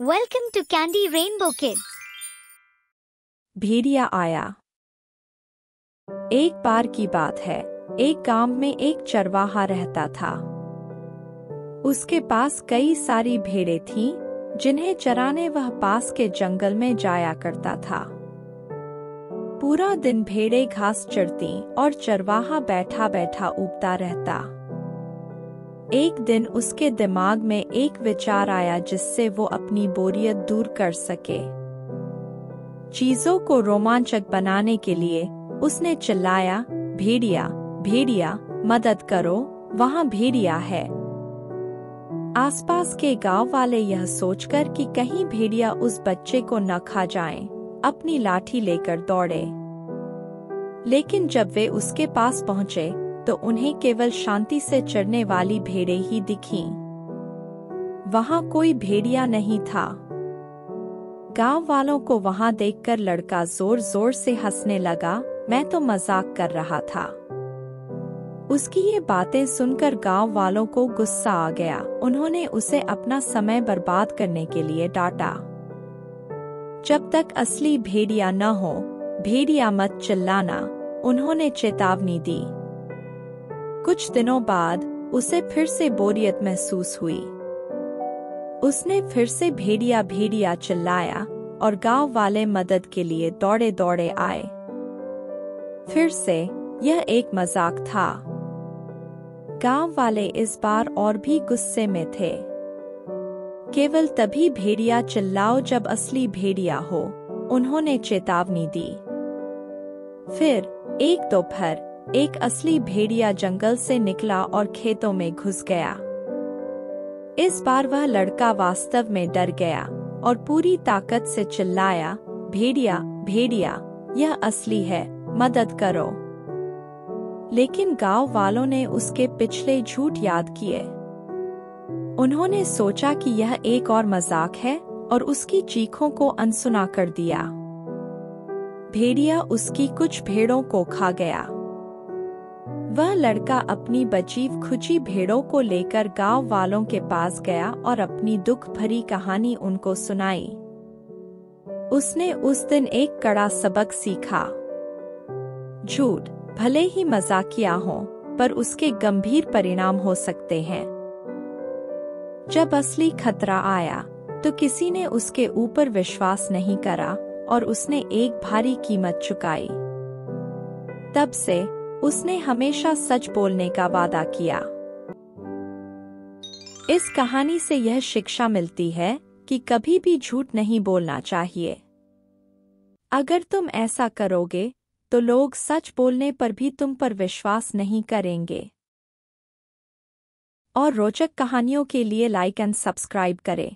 Welcome to Candy Rainbow Kids. भेड़िया आया। एक बार की बात है, एक गांव में एक चरवाहा रहता था। उसके पास कई सारी भेड़ें थीं, जिन्हें चराने वह पास के जंगल में जाया करता था। पूरा दिन भेड़ें घास चरतीं और चरवाहा बैठा बैठा ऊबता रहता। एक दिन उसके दिमाग में एक विचार आया जिससे वो अपनी बोरियत दूर कर सके। चीजों को रोमांचक बनाने के लिए उसने चिल्लाया, भेड़िया भेड़िया मदद करो, वहां भेड़िया है। आसपास के गांव वाले यह सोचकर कि कहीं भेड़िया उस बच्चे को न खा जाएं, अपनी लाठी लेकर दौड़े। लेकिन जब वे उसके पास पहुंचे तो उन्हें केवल शांति से चरने वाली भेड़ें ही दिखीं। वहां कोई भेड़िया नहीं था। गांव वालों को वहां देखकर लड़का जोर जोर से हंसने लगा, मैं तो मजाक कर रहा था। उसकी ये बातें सुनकर गांव वालों को गुस्सा आ गया। उन्होंने उसे अपना समय बर्बाद करने के लिए डांटा। जब तक असली भेड़िया न हो, भेड़िया मत चिल्लाना, उन्होंने चेतावनी दी। कुछ दिनों बाद उसे फिर से बोरियत महसूस हुई। उसने फिर से भेड़िया भेड़िया चिल्लाया और गांव वाले मदद के लिए दौड़े दौड़े आए। फिर से यह एक मजाक था। गांव वाले इस बार और भी गुस्से में थे। केवल तभी भेड़िया चिल्लाओ जब असली भेड़िया हो, उन्होंने चेतावनी दी। फिर एक दोपहर एक असली भेड़िया जंगल से निकला और खेतों में घुस गया। इस बार वह लड़का वास्तव में डर गया और पूरी ताकत से चिल्लाया, भेड़िया भेड़िया यह असली है, मदद करो। लेकिन गांव वालों ने उसके पिछले झूठ याद किए। उन्होंने सोचा कि यह एक और मजाक है और उसकी चीखों को अनसुना कर दिया। भेड़िया उसकी कुछ भेड़ों को खा गया। वह लड़का अपनी बची खुची भेड़ों को लेकर गांव वालों के पास गया और अपनी दुख भरी कहानी उनको सुनाई। उसने उस दिन एक कड़ा सबक सीखा। झूठ भले ही मजाकिया हो, पर उसके गंभीर परिणाम हो सकते हैं। जब असली खतरा आया तो किसी ने उसके ऊपर विश्वास नहीं करा और उसने एक भारी कीमत चुकाई। तब से उसने हमेशा सच बोलने का वादा किया। इस कहानी से यह शिक्षा मिलती है कि कभी भी झूठ नहीं बोलना चाहिए। अगर तुम ऐसा करोगे तो लोग सच बोलने पर भी तुम पर विश्वास नहीं करेंगे। और रोचक कहानियों के लिए लाइक एंड सब्सक्राइब करें।